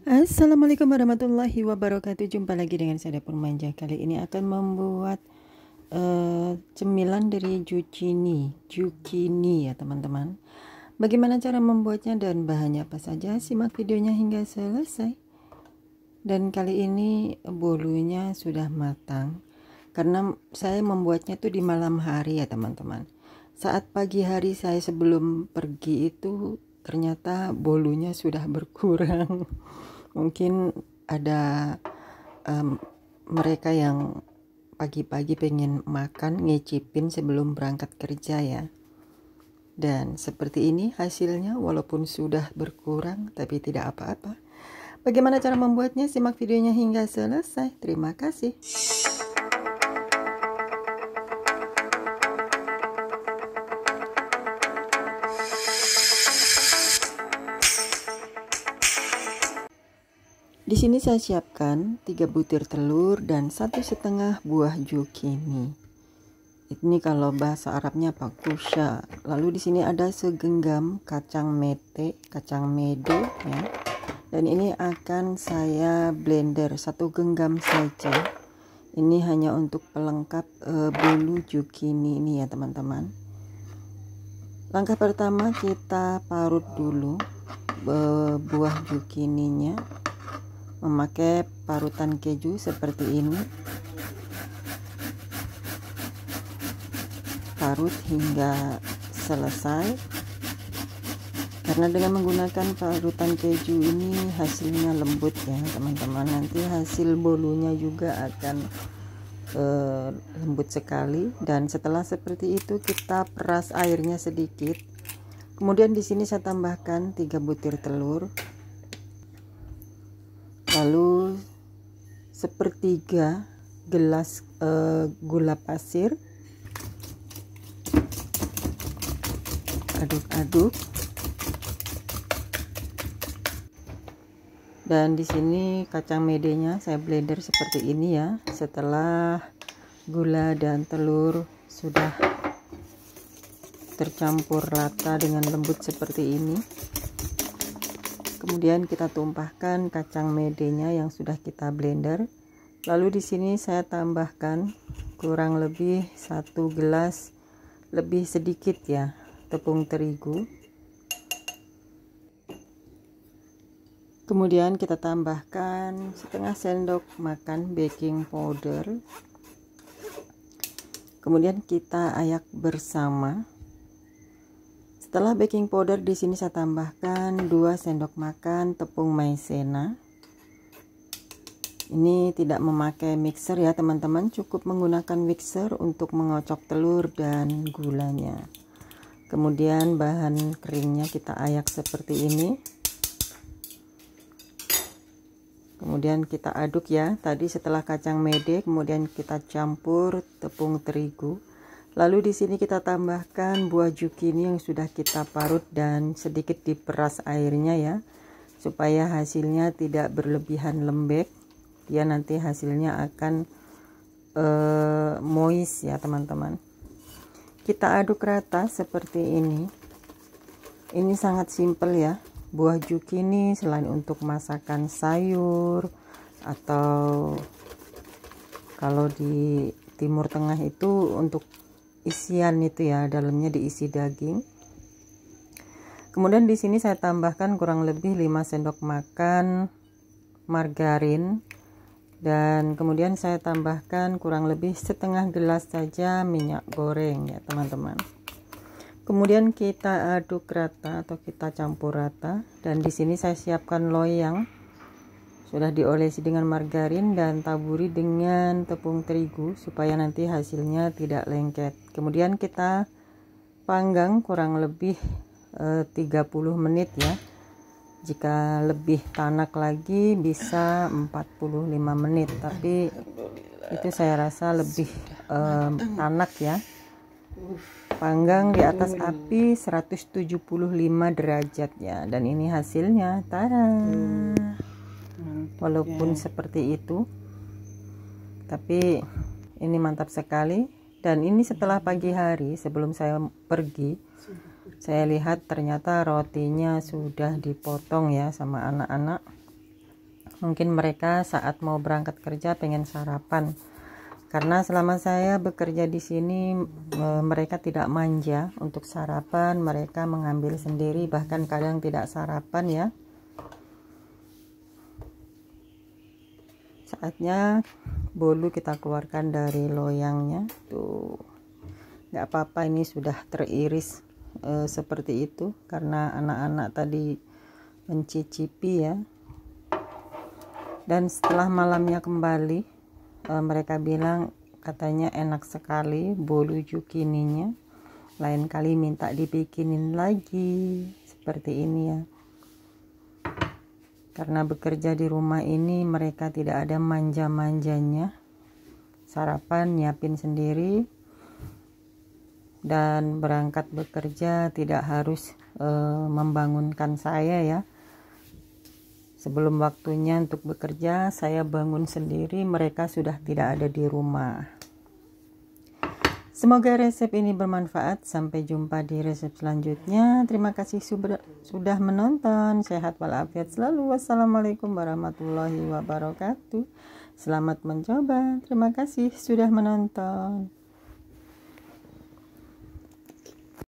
Assalamualaikum warahmatullahi wabarakatuh. Jumpa lagi dengan saya Dapur Manja. Kali ini akan membuat cemilan dari zucchini ya teman-teman. Bagaimana cara membuatnya dan bahannya apa saja? Simak videonya hingga selesai. Dan kali ini bolunya sudah matang karena saya membuatnya tuh di malam hari ya teman-teman. Saat pagi hari saya sebelum pergi itu ternyata bolunya sudah berkurang. Mungkin ada mereka yang pagi-pagi pengen makan ngicipin sebelum berangkat kerja ya. Dan seperti ini hasilnya, walaupun sudah berkurang tapi tidak apa-apa. Bagaimana cara membuatnya? Simak videonya hingga selesai. Terima kasih. Di sini saya siapkan 3 butir telur dan 1,5 buah zucchini. Ini kalau bahasa Arabnya pakusha. Lalu di sini ada segenggam kacang mede ya. Dan ini akan saya blender 1 genggam saja. Ini hanya untuk pelengkap bolu zucchini ini ya teman-teman. Langkah pertama kita parut dulu buah zucchininya memakai parutan keju seperti ini. Parut hingga selesai, karena dengan menggunakan parutan keju ini hasilnya lembut ya teman-teman. Nanti hasil bolunya juga akan lembut sekali. Dan setelah seperti itu kita peras airnya sedikit. Kemudian di sini saya tambahkan 3 butir telur, lalu sepertiga gelas gula pasir. Aduk-aduk. Dan di sini kacang medenya saya blender seperti ini ya. Setelah gula dan telur sudah tercampur rata dengan lembut seperti ini, kemudian kita tumpahkan kacang medenya yang sudah kita blender. Lalu di sini saya tambahkan kurang lebih 1 gelas lebih sedikit ya tepung terigu. Kemudian kita tambahkan setengah sendok makan baking powder. Kemudian kita ayak bersama. Setelah baking powder di sini saya tambahkan 2 sendok makan tepung maizena. Ini tidak memakai mixer ya teman-teman, cukup menggunakan mixer untuk mengocok telur dan gulanya. Kemudian bahan keringnya kita ayak seperti ini. Kemudian kita aduk ya. Tadi setelah kacang mede kemudian kita campur tepung terigu. Lalu di sini kita tambahkan buah zucchini yang sudah kita parut dan sedikit diperas airnya ya, supaya hasilnya tidak berlebihan lembek. Dia nanti hasilnya akan moist ya teman-teman. Kita aduk rata seperti ini. Ini sangat simpel ya. Buah zucchini selain untuk masakan sayur, atau kalau di Timur Tengah itu untuk isian itu ya, dalamnya diisi daging. Kemudian di sini saya tambahkan kurang lebih 5 sendok makan margarin. Dan kemudian saya tambahkan kurang lebih setengah gelas saja minyak goreng ya teman-teman. Kemudian kita aduk rata atau kita campur rata. Dan di sini saya siapkan loyang sudah diolesi dengan margarin dan taburi dengan tepung terigu supaya nanti hasilnya tidak lengket. Kemudian kita panggang kurang lebih 30 menit ya. Jika lebih tanak lagi bisa 45 menit, tapi itu saya rasa lebih tanak ya. Panggang di atas api 175 derajat ya. Dan ini hasilnya, tada. Walaupun seperti itu, tapi ini mantap sekali. Dan ini setelah pagi hari sebelum saya pergi, saya lihat ternyata rotinya sudah dipotong ya sama anak-anak. Mungkin mereka saat mau berangkat kerja pengen sarapan. Karena selama saya bekerja di sini mereka tidak manja untuk sarapan, mereka mengambil sendiri, bahkan kadang tidak sarapan ya. Saatnya bolu kita keluarkan dari loyangnya. Tuh, nggak apa-apa, ini sudah teriris seperti itu karena anak-anak tadi mencicipi ya. Dan setelah malamnya kembali, mereka bilang katanya enak sekali bolu zukininya. Lain kali minta dibikinin lagi seperti ini ya. Karena bekerja di rumah ini mereka tidak ada manja-manjanya. Sarapan nyiapin sendiri dan berangkat bekerja tidak harus membangunkan saya ya. Sebelum waktunya untuk bekerja saya bangun sendiri, mereka sudah tidak ada di rumah. Semoga resep ini bermanfaat. Sampai jumpa di resep selanjutnya. Terima kasih sudah menonton. Sehat walafiat selalu. Wassalamualaikum warahmatullahi wabarakatuh. Selamat mencoba. Terima kasih sudah menonton.